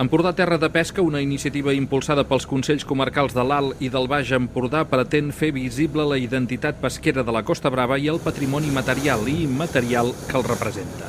Empordà Terra de Pesca, una iniciativa impulsada pels Consells Comarcals de l'Alt i del Baix Empordà, pretén fer visible la identitat pesquera de la Costa Brava i el patrimoni material i immaterial que el representa.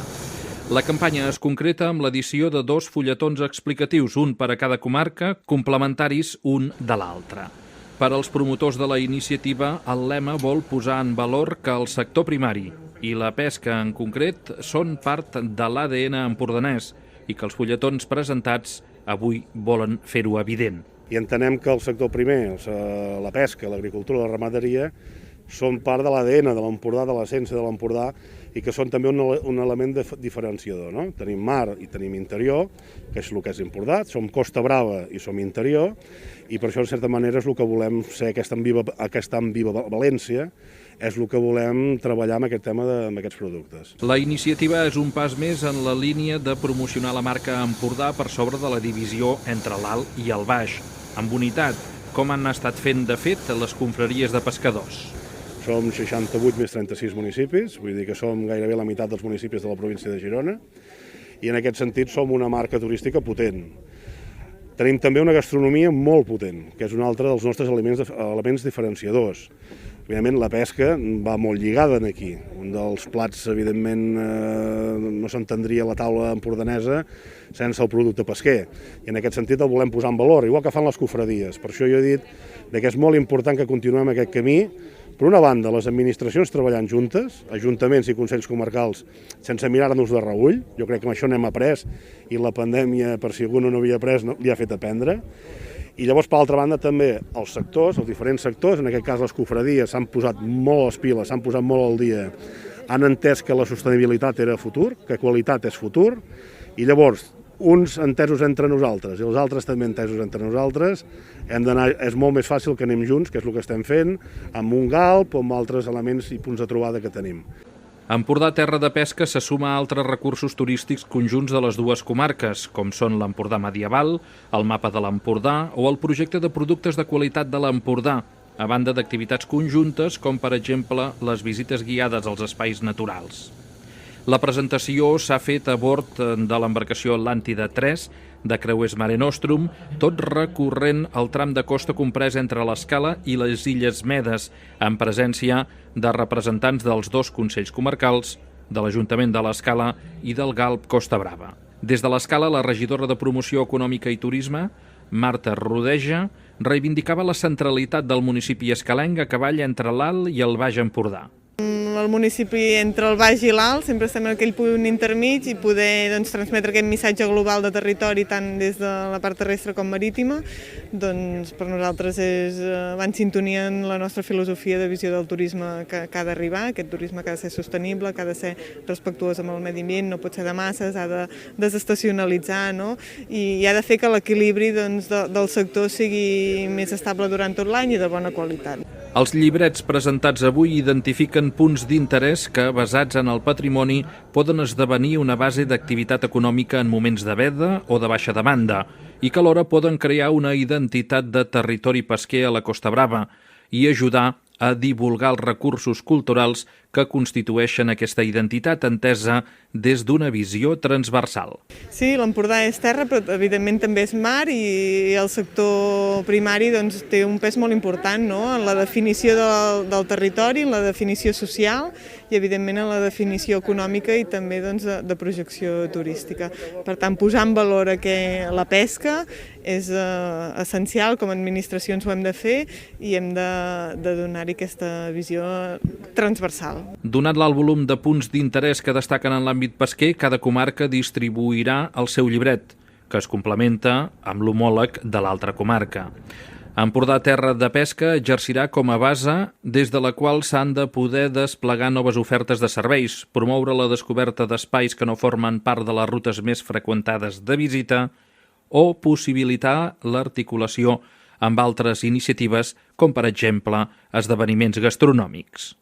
La campanya es concreta amb l'edició de 2 fulletons explicatius, un per a cada comarca, complementaris un de l'altre. Per als promotors de la iniciativa, el lema vol posar en valor que el sector primari i la pesca en concret són part de l'ADN empordanès i que els fulletons presentats avui volen fer-ho evident. I entenem que el sector primer, la pesca, l'agricultura i la ramaderia, són part de l'ADN de l'Empordà, de l'essència de l'Empordà, i que són també un element diferenciador. No? Tenim mar i tenim interior, que és el que és Empordà, som Costa Brava i som interior, i per això, en certa manera, és el que volem ser aquesta viva València, és el que volem treballar amb aquest tema amb aquests productes. La iniciativa és un pas més en la línia de promocionar la marca Empordà per sobre de la divisió entre l'Alt i el Baix, amb unitat, com han estat fent de fet les confraries de pescadors. Som 68 més 36 municipis, vull dir que som gairebé la meitat dels municipis de la província de Girona, i en aquest sentit som una marca turística potent. Tenim també una gastronomia molt potent, que és un altre dels nostres elements diferenciadors. Evidentment, la pesca va molt lligada aquí. Un dels plats, evidentment, no s'entendria la taula empordanesa sense el producte pesquer. I en aquest sentit el volem posar en valor, igual que fan les cofradies. Per això jo he dit que és molt important que continuem aquest camí. Per una banda, les administracions treballant juntes, ajuntaments i consells comarcals, sense mirar-nos de reüll. Jo crec que amb això n'hem après i la pandèmia, per si algú no havia après, li ha fet aprendre. I llavors, per altra banda, també els sectors, els diferents sectors, en aquest cas les cofradies, s'han posat molt les piles, s'han posat molt al dia, han entès que la sostenibilitat era futur, que qualitat és futur, i llavors, uns entesos entre nosaltres i els altres també entesos entre nosaltres, és molt més fàcil que anem junts, que és el que estem fent, amb un galp o amb altres elements i punts de trobada que tenim. Empordà Terra de Pesca se suma a altres recursos turístics conjunts de les dues comarques, com són l'Empordà Medieval, el Mapa de l'Empordà o el projecte de productes de qualitat de l'Empordà, a banda d'activitats conjuntes com, per exemple, les visites guiades als espais naturals. La presentació s'ha fet a bord de l'embarcació Atlàntida 3 de Creuers Mare Nostrum, tot recorrent el tram de costa comprès entre l'Escala i les Illes Medes, en presència de representants dels 2 consells comarcals, de l'Ajuntament de l'Escala i del Galp Costa Brava. Des de l'Escala, la regidora de Promoció Econòmica i Turisme, Marta Rodeja, reivindicava la centralitat del municipi escalenc a cavall entre l'Alt i el Baix Empordà. El municipi entre el Baix i l'Alt sempre estem en aquell punt intermig i poder transmetre aquest missatge global de territori tant des de la part terrestre com marítima, per nosaltres va en sintonia en la nostra filosofia de visió del turisme que ha d'arribar. Aquest turisme que ha de ser sostenible, que ha de ser respectuós amb el medi ambient, no pot ser de masses, ha de desestacionalitzar, no? I ha de fer que l'equilibri del sector sigui més estable durant tot l'any i de bona qualitat. Els llibrets presentats avui identifiquen punts d'interès que, basats en el patrimoni, poden esdevenir una base d'activitat econòmica en moments de veda o de baixa demanda i que alhora poden crear una identitat de territori pesquer a la Costa Brava i ajudar a divulgar els recursos culturals que constitueixen aquesta identitat entesa des d'una visió transversal. Sí, l'Empordà és terra, però evidentment també és mar i el sector primari té un pes molt important en la definició del territori, en la definició social i evidentment en la definició econòmica i també de projecció turística. Per tant, posar en valor la pesca és essencial, com a administracions ho hem de fer i hem de donar-hi aquesta visió transversal. Donat l'alt volum de punts d'interès que destaquen en l'àmbit pesquer, cada comarca distribuirà el seu llibret, que es complementa amb l'homòleg de l'altra comarca. Empordà Terra de Pesca exercirà com a base des de la qual s'han de poder desplegar noves ofertes de serveis, promoure la descoberta d'espais que no formen part de les rutes més freqüentades de visita o possibilitar l'articulació amb altres iniciatives, com per exemple esdeveniments gastronòmics.